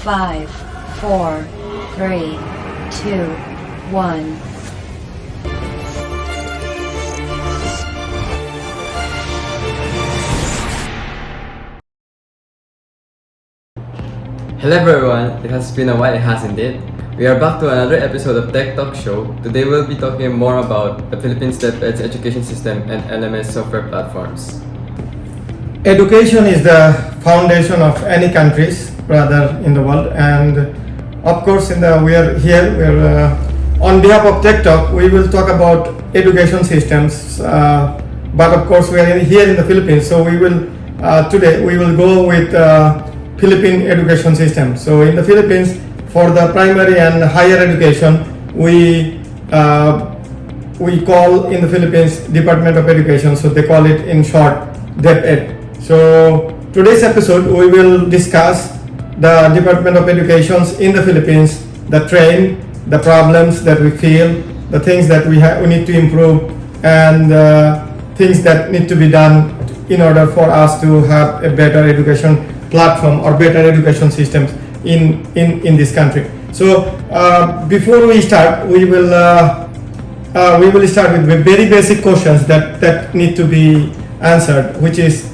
5, 4, 3, 2, 1. Hello everyone, it has been a while, it has indeed. We are back to another episode of Tech Talk Show. Today we'll be talking more about the Philippines its education system and LMS software platforms. Education is the foundation of any countries rather in the world, and of course we're on behalf of Tech Talk we will talk about education systems, but of course we are here in the Philippines, so today we will go with Philippine education system. So in the Philippines, for the primary and higher education, we call in the Philippines Department of Education. So they call it in short DepEd. So today's episode we will discuss the Department of Educations in the Philippines, the trend, the problems that we feel, the things that we need to improve, and things that need to be done in order for us to have a better education platform or better education systems in this country. So before we start, we will start with very basic questions that need to be answered, which is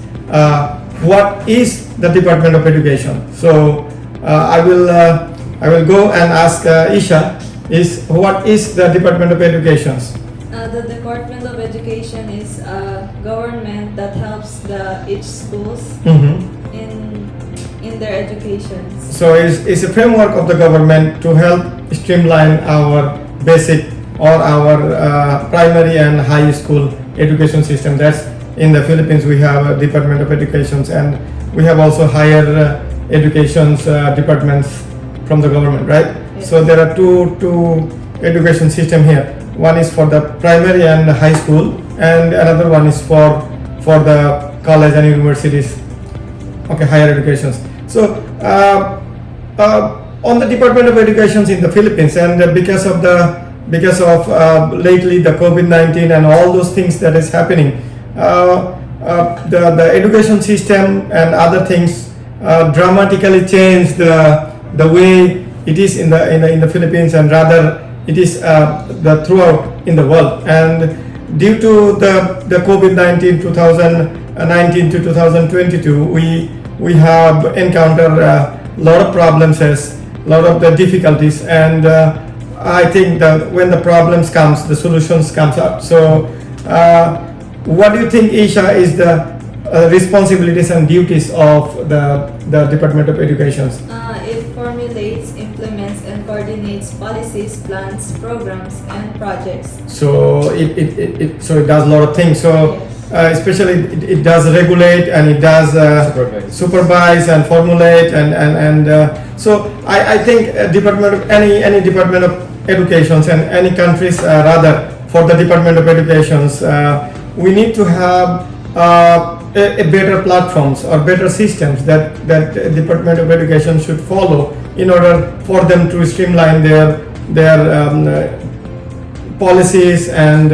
what is the Department of Education? So I will go and ask Isha, what is the Department of Education? The Department of Education is a government that helps each schools in their education. So it's a framework of the government to help streamline our basic or our primary and high school education system. That's in the Philippines we have a Department of Education, and we have also higher education departments from the government, right? Yes. So there are two education system here. One is for the primary and high school, and another one is for the college and universities. Okay, higher education. So on the Department of Education in the Philippines, and because of lately the COVID-19 and all those things that is happening, the education system and other things dramatically changed the way it is in the Philippines, and rather it is throughout in the world. And due to the COVID-19 2019 to 2022, we have encountered a lot of problems, a lot of the difficulties, and I think that when the problems comes, the solutions comes up. So what do you think, Isha, is the responsibilities and duties of the Department of Education? It formulates, implements, and coordinates policies, plans, programs, and projects. So it does a lot of things. So yes. Especially it does regulate, and it does supervise and formulate, and so I think any Department of Education and any countries rather for the Department of Education, we need to have a better platforms or better systems that Department of Education should follow in order for them to streamline their policies, and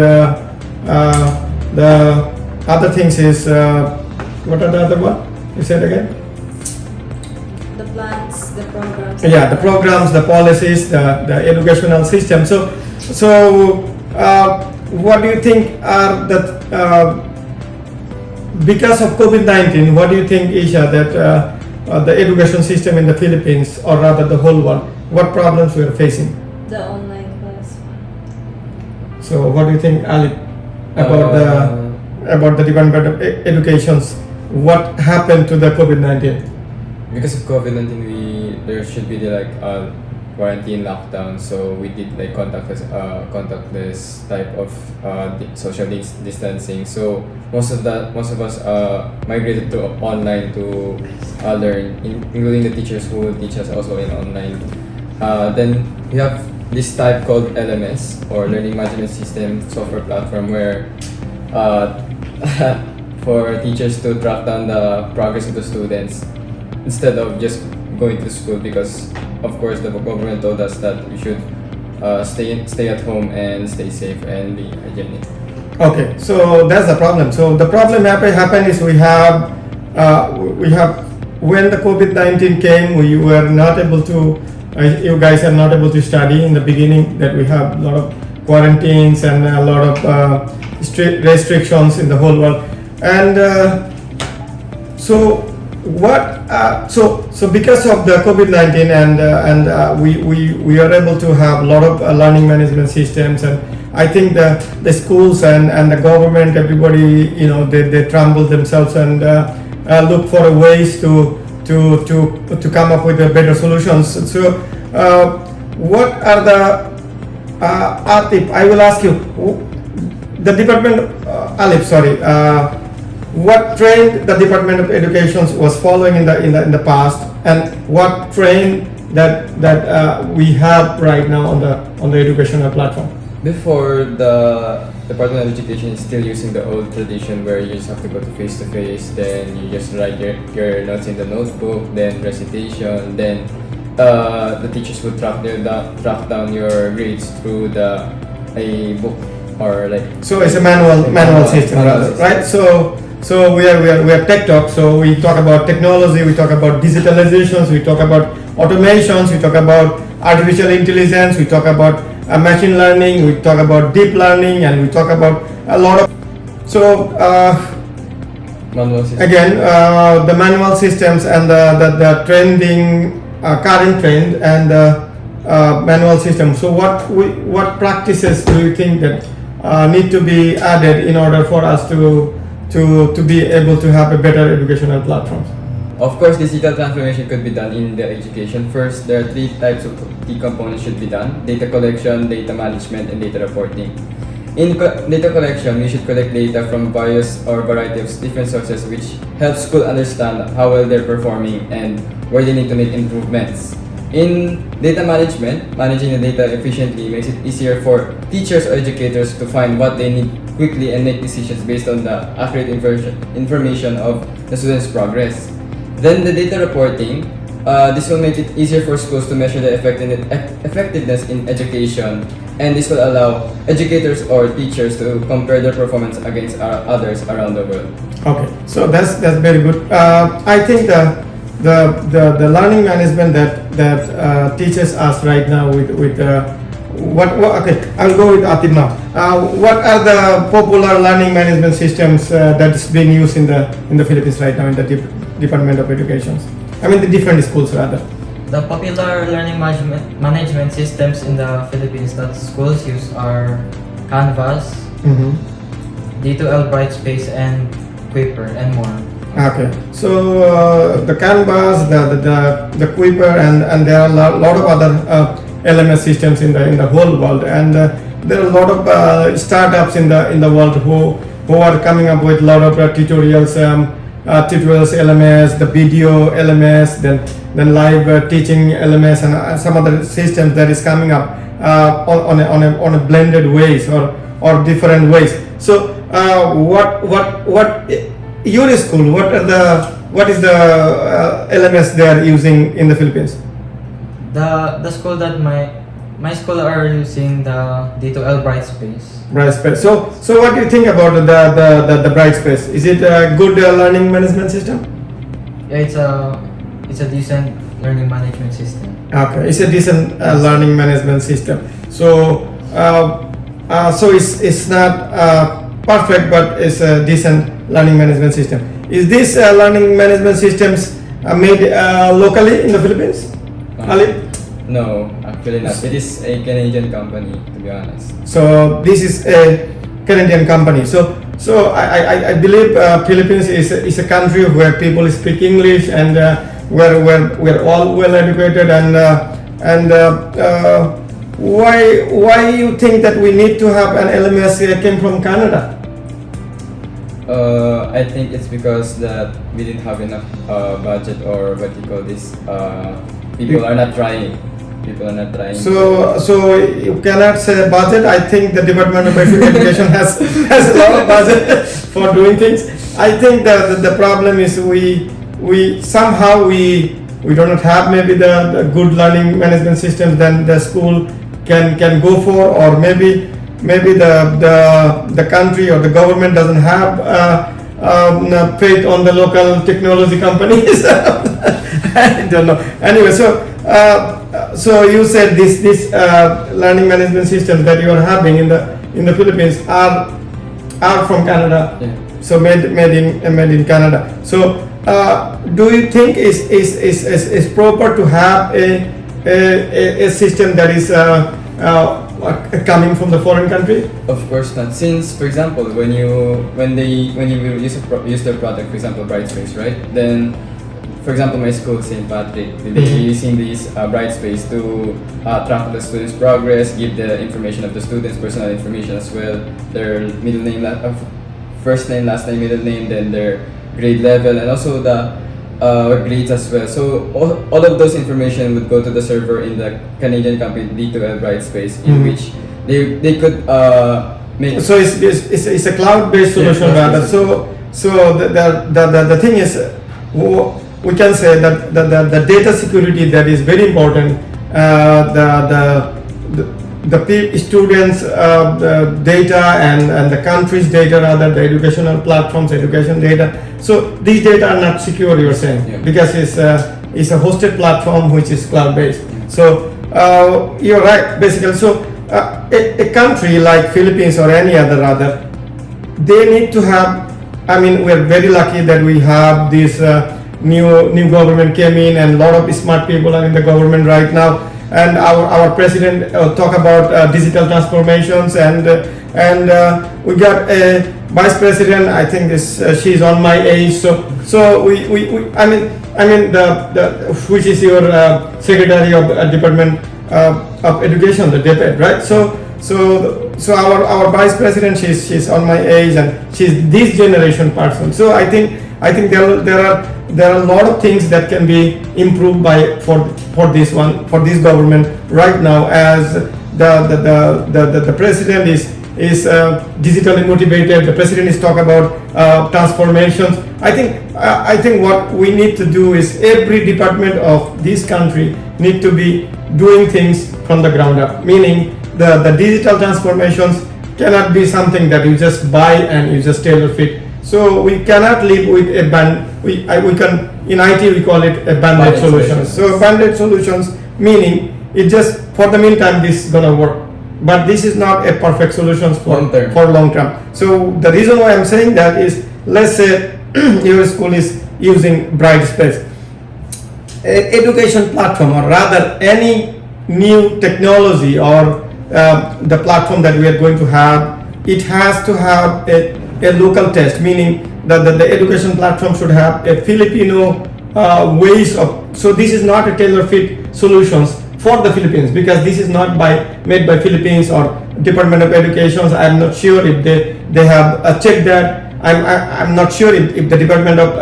the other things is what are the other one? You said again? The plans, the programs. Yeah, the programs, the policies, the educational system. So what do you think are because of COVID-19, what do you think, Isha, that the education system in the Philippines, or rather the whole world, what problems we are facing? The online class. So what do you think, Ali, about the Department of Education? What happened to the COVID-19? Because of COVID-19, there should be quarantine lockdown, so we did contactless type of social distancing. So most of us migrated to online to learn, including the teachers who will teach us also in online. Then we have this type called LMS, or Learning Management System software platform, where for teachers to track down the progress of the students instead of just going to school, because of course the government told us that we should stay at home and stay safe and be hygienic. Okay, so that's the problem. So the problem happened is we have when the COVID-19 came, we were not able to, you guys are not able to study in the beginning, that we have a lot of quarantines and a lot of strict restrictions in the whole world. And so because of the COVID-19 and we are able to have a lot of learning management systems, and I think the schools and the government, everybody, they tremble themselves and look for ways to come up with better solutions. So what are the Atif, I will ask you, the department, Alif, sorry, what trend the Department of Education was following in the past, and what trend that we have right now on the educational platform? Before, the Department of Education is still using the old tradition where you just have to go to face, then you just write your notes in the notebook, then recitation, then the teachers would track down your grades through a book or like. So it's a manual system, rather, right? So we are tech talk. So we talk about technology, we talk about digitalizations, we talk about automations, we talk about artificial intelligence, we talk about machine learning, we talk about deep learning, and we talk about a lot of. So Manual system. again, the manual systems and the trending current trend and manual system. So what practices do you think that need to be added in order for us to be able to have a better educational platforms? Of course, digital transformation could be done in the education. First, there are 3 types of key components should be done: data collection, data management, and data reporting. In data collection, we should collect data from various or variety of different sources, which helps school understand how well they're performing and where they need to make improvements. In data management, managing the data efficiently makes it easier for teachers or educators to find what they need quickly and make decisions based on the accurate information of the students' progress. Then the data reporting, this will make it easier for schools to measure the effectiveness in education, and this will allow educators or teachers to compare their performance against others around the world. Okay, so that's very good. I think the learning management that teaches us right now with okay, I'll go with Atif now. What are the popular learning management systems that's being used in the Philippines right now in the Department of Education? I mean the different schools rather. The popular learning management systems in the Philippines that schools use are Canvas, D2L Brightspace, and Quipper, and more. Okay, so the Canvas, the Quipper, and there are a lot of other LMS systems in the whole world, and there are a lot of startups in the world who are coming up with a lot of tutorials LMS, the video LMS, then live teaching LMS, and some other systems that is coming up on a blended ways or different ways. So what your school, what is the LMS they are using in the Philippines? The school that my school are using the D2L Brightspace. Brightspace. So what do you think about the Brightspace? Is it a good learning management system? Yeah, it's a decent learning management system. Okay, it's a decent learning management system. So it's not perfect, but it's a decent learning management system. Is this learning management systems made locally in the Philippines? Ali? No, actually not. It is a Canadian company, to be honest. So this is a Canadian company. So I believe Philippines is a country where people speak English, and we're all well educated, and why you think that we need to have an LMS came from Canada? I think it's because that we didn't have enough budget, or what you call this. People are not trying. So you cannot say budget. I think the Department of Education has a lot of budget for doing things. I think that the problem is we somehow we do not have maybe the good learning management systems that the school can go for, or maybe the country or the government doesn't have faith on the local technology companies. I don't know. Anyway, so you said this learning management system that you are having in the Philippines are from Canada. Yeah. So made in Canada. So do you think is proper to have a system that is coming from the foreign country? Of course not. Since, for example, when you will use the product, for example, Brightspace, right? Then, for example, my school, St. Patrick, they're using these Brightspace to track the students' progress, give the information of the students, personal information as well, their middle name, first name, last name, middle name, then their grade level, and also the grades as well. So all of those information would go to the server in the Canadian company D2L Brightspace, in which they could make. So it's a cloud-based solution rather. So the thing is, we can say that the data security that is very important. The students' the data and the country's data, rather the educational platforms, education data. So these data are not secure, you're saying, Yeah. because it's a hosted platform which is cloud-based. So you're right, basically. So a country like Philippines or any other rather, they need to have. I mean, we're very lucky that we have this new government came in, and a lot of smart people are in the government right now. And our president talk about digital transformations, and we got a vice president. I think she's on my age. So we I mean the which is your secretary of Department of Education, the DepEd, right? So our vice president, she's on my age, and she's this generation person. So I think there are a lot of things that can be improved for this government right now, as the president is digitally motivated. The president is talking about transformations. I think what we need to do is every department of this country need to be doing things from the ground up, meaning the digital transformations cannot be something that you just buy and you just tailor fit. So we cannot live with a we can, in IT we call it a band-aid solutions. So band-aid solutions, meaning it just for the meantime this is gonna work, but this is not a perfect solution for long term. So the reason why I'm saying that is, let's say your school is using Brightspace, education platform, or rather any new technology or the platform that we are going to have, it has to have a local test, meaning that the education platform should have a Filipino ways of. So this is not a tailor-fit solutions for the Philippines, because this is not made by Philippines or Department of Education. I'm not sure if they have checked that. I'm not sure if the Department of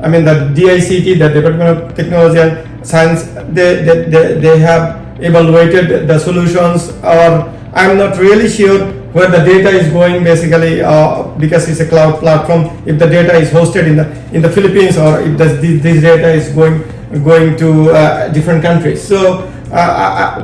the DICT, the Department of Technology and Science, they have evaluated the solutions, or I'm not really sure where the data is going, basically because it's a cloud platform, if the data is hosted in the Philippines, or if this data is going to different countries. So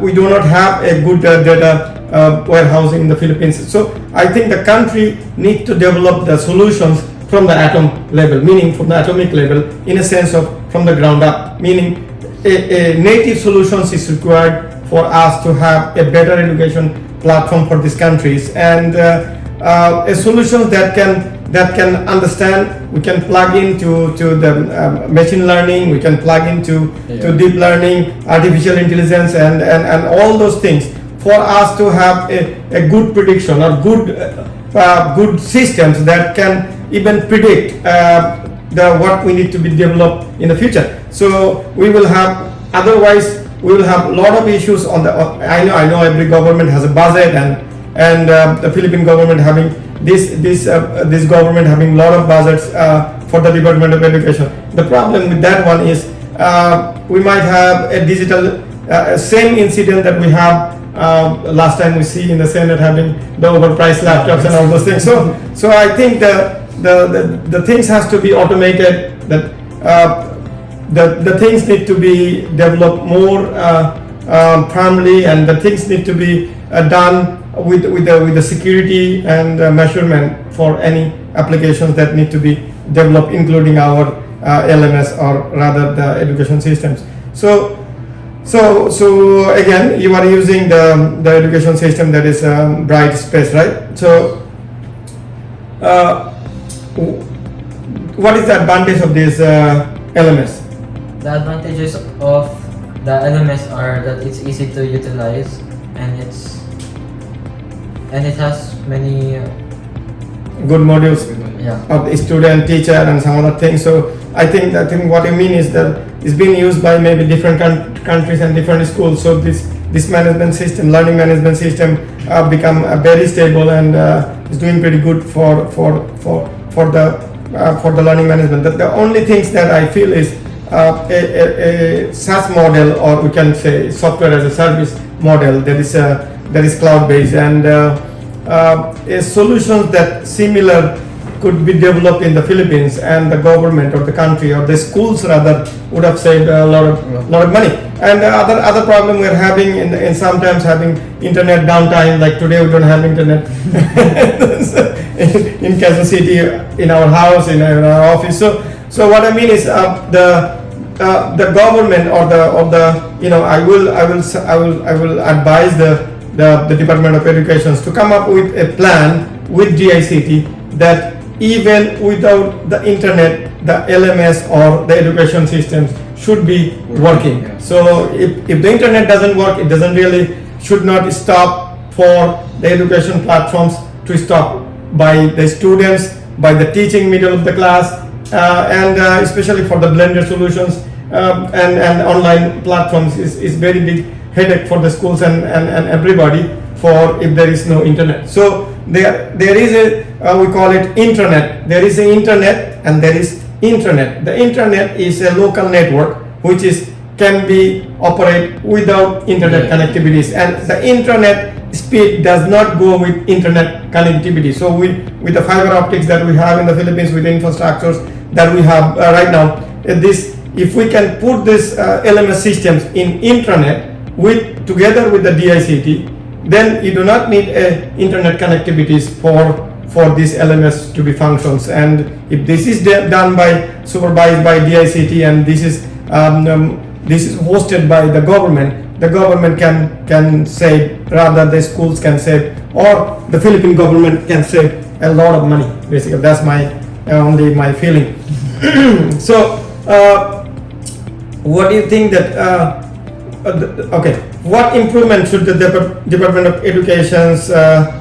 we do not have a good data warehousing in the Philippines. So I think the country needs to develop the solutions from the atom level, meaning from the atomic level, in a sense of from the ground up, meaning a native solutions is required for us to have a better education platform for these countries, and a solution that can understand. We can plug into the machine learning, we can plug into to deep learning, artificial intelligence, and all those things, for us to have a good prediction, or good systems that can even predict what we need to be developed in the future. So we will have, otherwise we will have a lot of issues on the. I know every government has a budget, and the Philippine government having this government having a lot of budgets for the Department of Education. The problem with that one is we might have a digital same incident that we have last time we see in the Senate, having the overpriced laptops and all those things. So I think the things has to be automated. The things need to be developed more firmly, and the things need to be done with the security and measurement for any applications that need to be develop, including our LMS, or rather the education systems. So again, you are using the education system that is Bright Space, right? So what is the advantage of this LMS? The advantages of the LMS are that it's easy to utilize, and it has many Good modules yeah. of the student, teacher, and some other things. So I think what you mean is that it's being used by maybe different countries and different schools. So this management system, learning management system, become very stable and is doing pretty good for the learning management. The only things that I feel is a SaaS model, or we can say software as a service model that is cloud based, and solutions that similar could be developed in the Philippines, and the government or the country or the schools rather would have saved a lot of money. And the other problem we're having in sometimes having internet downtime, like today we don't have internet in Kansas City, in our house, in our office. So what I mean is the government or the I will advise the Department of Education to come up with a plan with DICT that even without the internet, the LMS or the education systems should be working. Yeah. So if the internet doesn't work, it doesn't really should not stop for the education platforms to stop by the students, by the teaching middle of the class, and especially for the blended solutions and online platforms is very big headache for the schools and everybody for if there is no internet. So there is a we call it intranet. There is an internet and there is intranet. The internet is a local network which can be operate without internet connectivities, and the intranet speed does not go with internet connectivity. So with the fiber optics that we have in the Philippines, with the infrastructures that we have right now, if we can put this LMS systems in intranet together with the DICT, then you do not need internet connectivities for this LMS to be functions. And if this is done supervised by DICT, and this is hosted by the government can save, rather the schools can save, or the Philippine government can save a lot of money. Basically, that's only my feeling. So what do you think that what improvement should the Department of Education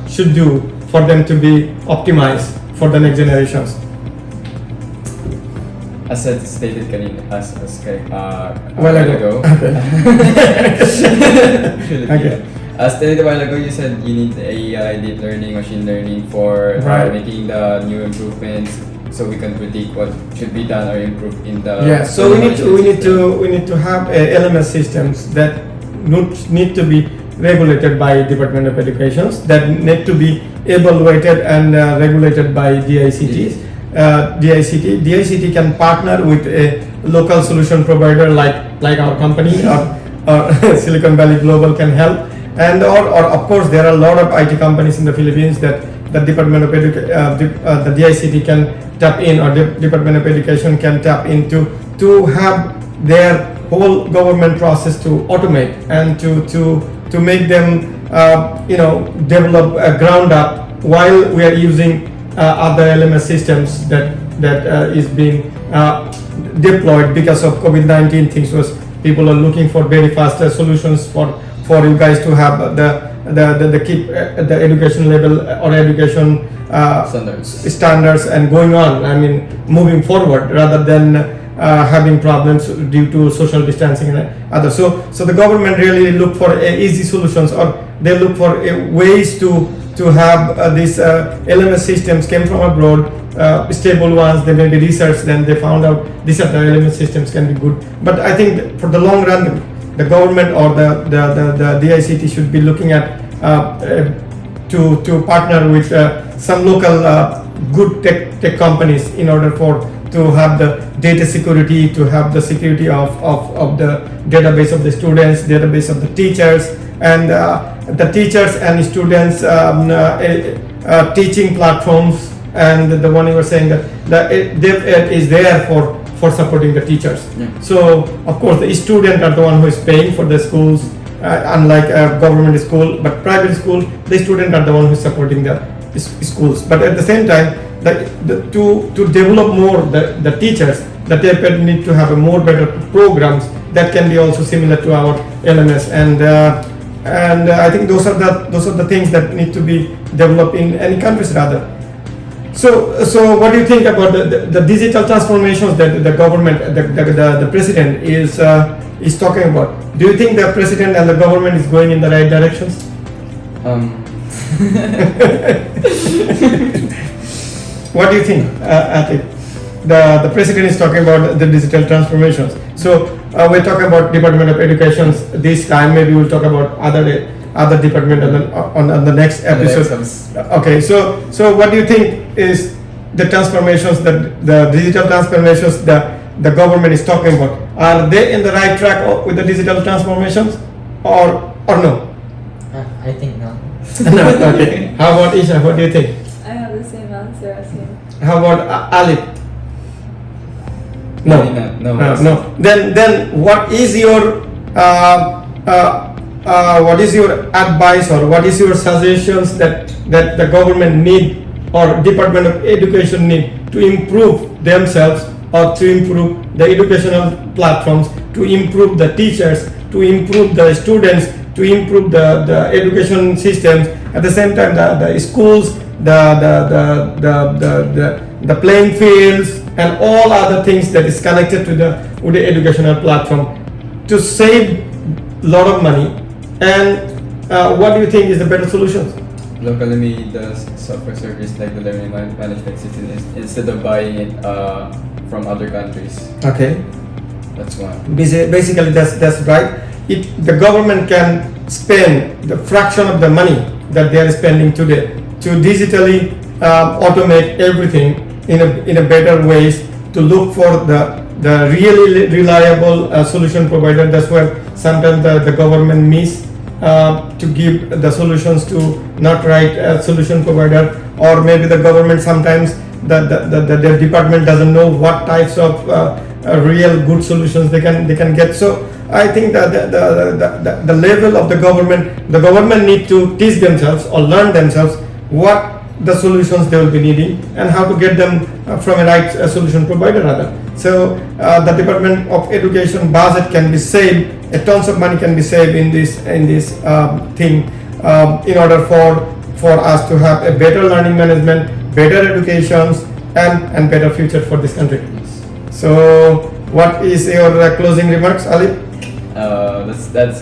should do for them to be optimized for the next generations? As stated kanina, a While while ago. ago. Okay. As stated a while ago, you said you need AI, deep learning, machine learning for Right. making the new improvements, so we can predict what should be done or improve in the. Yeah. So we need to have LMS systems that need to be regulated by Department of Education, that need to be evaluated and regulated by DICT. DICT can partner with a local solution provider like our company, or Silicon Valley Global can help, and or of course there are a lot of IT companies in the Philippines that the Department of the DICT can tap in, or the Department of Education can tap into, to have their whole government process to automate and to make them develop a ground up, while we are using other LMS systems that is being deployed because of COVID-19 things. People are looking for very faster solutions for you guys to have the keep the education level or education standards and going on. I mean, moving forward rather than having problems due to social distancing and others. So the government really look for easy solutions, or they look for ways to have these LMS systems came from abroad, stable ones. They may be researched, then they found out these are the LMS systems can be good. But I think for the long run, the government or the DICT should be looking at to partner with some local good tech companies in order to have the data security, to have the security of the database of the students, database of the teachers, and the teachers and students teaching platforms, and the one you were saying that the dev ed is there for supporting the teachers. Yeah. So of course the student are the one who is paying for the schools, unlike a government school, but private school, the student are the one who is supporting the schools. But at the same time, to develop more the teachers, the TEPED need to have a more better programs that can be also similar to our LMS, and I think those are the things that need to be developed in any countries rather. So what do you think about the digital transformations that the government, the president is talking about? Do you think the president and the government is going in the right directions? What do you think, Atif? The president is talking about the digital transformations. So we're talking about Department of Education this time. Maybe we'll talk about other department on the next episode. Okay. So what do you think is the transformations, that the digital transformations the government is talking about? Are they in the right track with the digital transformations, or no? I think no. No. Okay. How about Isha? What do you think? I have the same answer as him. How about Ali? No. No. Then what is your advice, or what is your suggestions that the government need or Department of Education need to improve themselves, or to improve the educational platforms, to improve the teachers, to improve the students, to improve the education systems? At the same time, the schools, the playing fields, and all other things that is connected with the educational platform, to save a lot of money. And what do you think is the better solutions? Locally made the software service like the learning management system instead of buying it from other countries. Okay. That's one. Basically, that's right. The government can spend the fraction of the money that they are spending today to digitally automate everything in a better ways, to look for the really reliable solution provider. That's where sometimes the government miss to give the solutions to not right solution provider, or maybe the government sometimes the department doesn't know what types of real good solutions they can get. So I think that the level of the government need to teach themselves or learn themselves what the solutions they will be needing and how to get them from a right solution provider rather. So the Department of Education budget can be saved, tons of money can be saved in this thing, in order for us to have a better learning management, better educations, and better future for this country. So what is your closing remarks, Ali? That's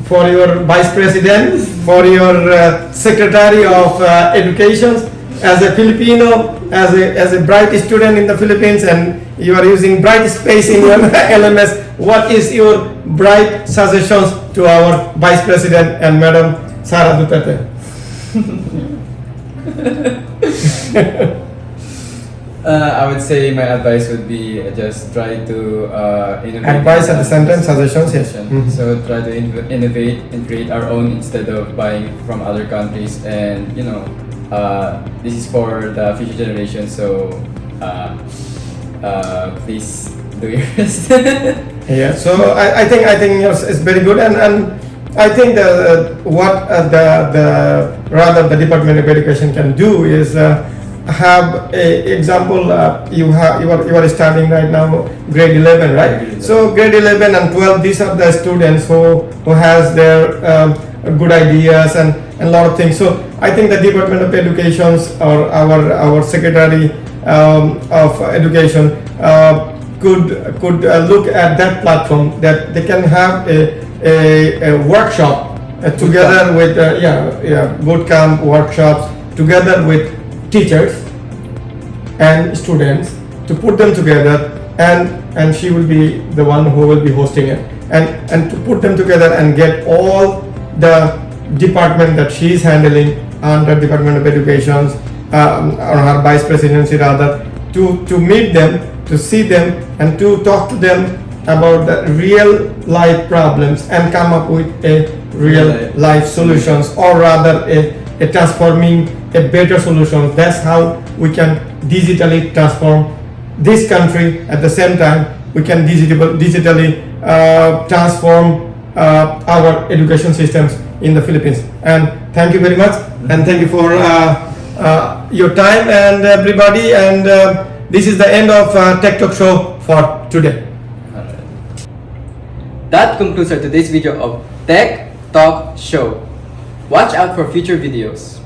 For your vice president, for your secretary of education, as a Filipino, as a bright student in the Philippines, and you are using bright space in your LMS, what is your bright suggestions to our vice president and Madam Sara Duterte? I would say my advice would be just try to innovate. Advice at the same time, suggestions, yes. Mm-hmm. So try to innovate and create our own instead of buying from other countries. And this is for the future generation. So please do your best. Yeah. So I think it's very good, and I think what the Department of Education can do is have a example. You are studying right now grade 11, right? Grade 11. So grade 11 and 12, these are the students who has their good ideas and a lot of things. So I think the Department of Education or our Secretary of Education could look at that platform, that they can have a workshop together with boot camp workshops together with teachers and students, to put them together, and she will be the one who will be hosting it, and to put them together and get all the department that she is handling under Department of Education, or her vice presidency rather, to meet them, to see them, and to talk to them about the real life problems and come up with a real life solutions, or rather a transforming a better solution. That's how we can digitally transform this country. At the same time, we can digitally transform our education systems in the Philippines. And thank you very much, and thank you for your time and everybody. And this is the end of Tech Talk Show for today. That concludes our today's video of Tech Talk Show. Watch out for future videos.